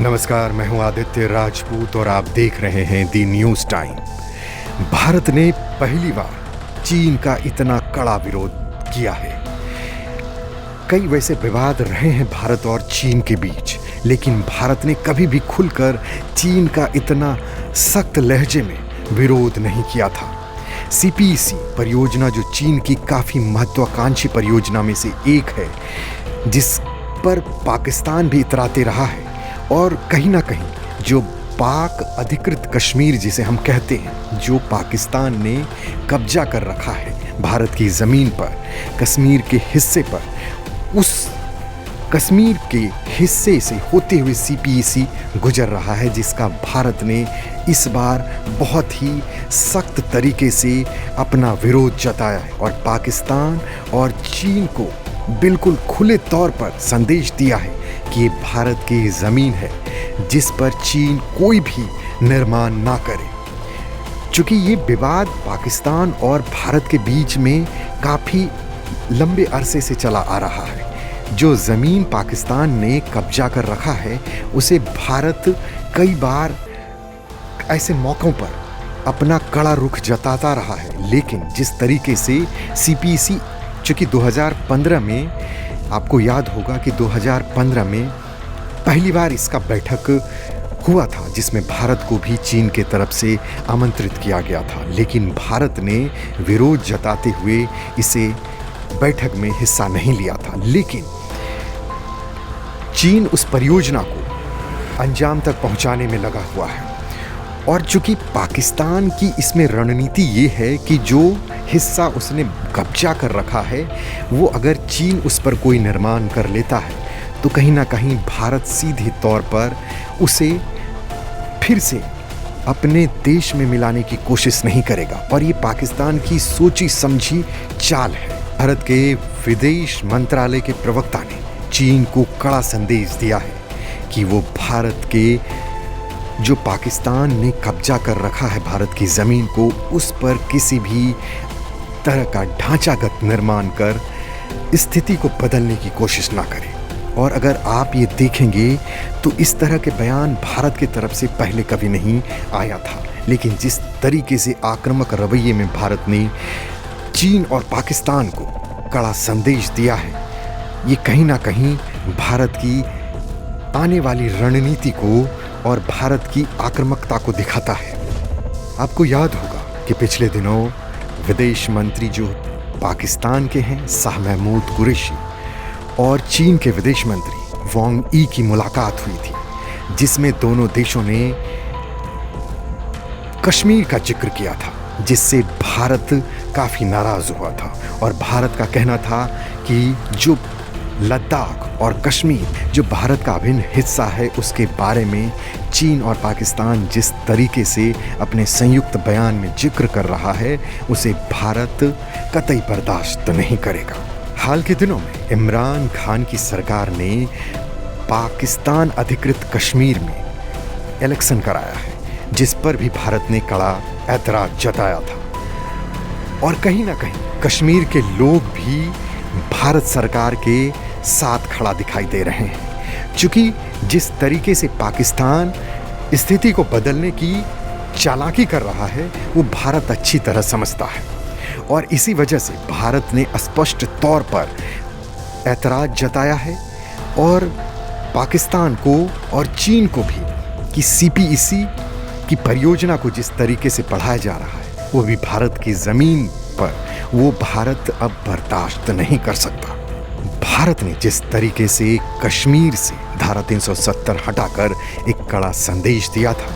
नमस्कार, मैं हूं आदित्य राजपूत और आप देख रहे हैं दी न्यूज़ टाइम। भारत ने पहली बार चीन का इतना कड़ा विरोध किया है। कई वैसे विवाद रहे हैं भारत और चीन के बीच, लेकिन भारत ने कभी भी खुलकर चीन का इतना सख्त लहजे में विरोध नहीं किया था। सीपीईसी परियोजना जो चीन की काफ़ी महत्वाकांक्षी परियोजना में से एक है, जिस पर पाकिस्तान भी इतराते रहा है, और कहीं ना कहीं जो पाक अधिकृत कश्मीर जिसे हम कहते हैं, जो पाकिस्तान ने कब्जा कर रखा है भारत की ज़मीन पर, कश्मीर के हिस्से पर, उस कश्मीर के हिस्से से होते हुए सीपीईसी गुजर रहा है, जिसका भारत ने इस बार बहुत ही सख्त तरीके से अपना विरोध जताया है और पाकिस्तान और चीन को बिल्कुल खुले तौर पर संदेश दिया है कि ये भारत की ज़मीन है जिस पर चीन कोई भी निर्माण ना करे। चूँकि ये विवाद पाकिस्तान और भारत के बीच में काफ़ी लंबे अरसे से चला आ रहा है। जो ज़मीन पाकिस्तान ने कब्जा कर रखा है, उसे भारत कई बार ऐसे मौक़ों पर अपना कड़ा रुख जताता रहा है, लेकिन जिस तरीके से सीपीईसी, चूँकि 2015 में, आपको याद होगा कि 2015 में पहली बार इसका बैठक हुआ था, जिसमें भारत को भी चीन के तरफ से आमंत्रित किया गया था, लेकिन भारत ने विरोध जताते हुए इसे बैठक में हिस्सा नहीं लिया था। लेकिन चीन उस परियोजना को अंजाम तक पहुंचाने में लगा हुआ है, और चूंकि पाकिस्तान की इसमें रणनीति ये है कि जो हिस्सा उसने कब्जा कर रखा है, वो अगर चीन उस पर कोई निर्माण कर लेता है तो कहीं ना कहीं भारत सीधे तौर पर उसे फिर से अपने देश में मिलाने की कोशिश नहीं करेगा, और ये पाकिस्तान की सोची समझी चाल है। भारत के विदेश मंत्रालय के प्रवक्ता ने चीन को कड़ा संदेश दिया है कि वो भारत के जो पाकिस्तान ने कब्जा कर रखा है भारत की ज़मीन को, उस पर किसी भी तरह का ढांचागत निर्माण कर स्थिति को बदलने की कोशिश ना करें। और अगर आप ये देखेंगे तो इस तरह के बयान भारत की तरफ से पहले कभी नहीं आया था, लेकिन जिस तरीके से आक्रामक रवैये में भारत ने चीन और पाकिस्तान को कड़ा संदेश दिया है, ये कहीं ना कहीं भारत की आने वाली रणनीति को और भारत की आक्रामकता को दिखाता है। आपको याद होगा कि पिछले दिनों विदेश मंत्री जो पाकिस्तान के हैं, शाह महमूद कुरैशी, और चीन के विदेश मंत्री वांग यी की मुलाकात हुई थी, जिसमें दोनों देशों ने कश्मीर का जिक्र किया था, जिससे भारत काफ़ी नाराज़ हुआ था। और भारत का कहना था कि जो लद्दाख और कश्मीर जो भारत का अभिन्न हिस्सा है, उसके बारे में चीन और पाकिस्तान जिस तरीके से अपने संयुक्त बयान में जिक्र कर रहा है, उसे भारत कतई बर्दाश्त नहीं करेगा। हाल के दिनों में इमरान खान की सरकार ने पाकिस्तान अधिकृत कश्मीर में इलेक्शन कराया है, जिस पर भी भारत ने कड़ा ऐतराज़ जताया था, और कहीं ना कहीं कश्मीर के लोग भी भारत सरकार के साथ खड़ा दिखाई दे रहे हैं। चूँकि जिस तरीके से पाकिस्तान स्थिति को बदलने की चालाकी कर रहा है, वो भारत अच्छी तरह समझता है, और इसी वजह से भारत ने स्पष्ट तौर पर ऐतराज़ जताया है, और पाकिस्तान को और चीन को भी कि सीपीईसी की परियोजना को जिस तरीके से बढ़ाया जा रहा है, वो भी भारत की ज़मीन पर, वो भारत अब बर्दाश्त नहीं कर सकता। भारत ने जिस तरीके से कश्मीर से धारा 370 हटाकर एक कड़ा संदेश दिया था,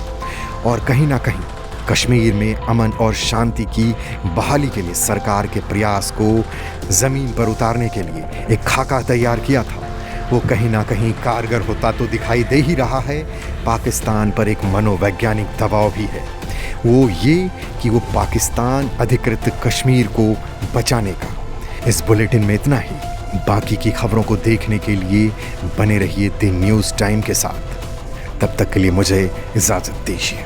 और कहीं ना कहीं कश्मीर में अमन और शांति की बहाली के लिए सरकार के प्रयास को ज़मीन पर उतारने के लिए एक खाका तैयार किया था, वो कहीं ना कहीं कारगर होता तो दिखाई दे ही रहा है। पाकिस्तान पर एक मनोवैज्ञानिक दबाव भी है, वो ये कि वो पाकिस्तान अधिकृत कश्मीर को बचाने का। इस बुलेटिन में इतना ही। बाकी की खबरों को देखने के लिए बने रहिए द न्यूज़ टाइम के साथ। तब तक के लिए मुझे इजाज़त दीजिए।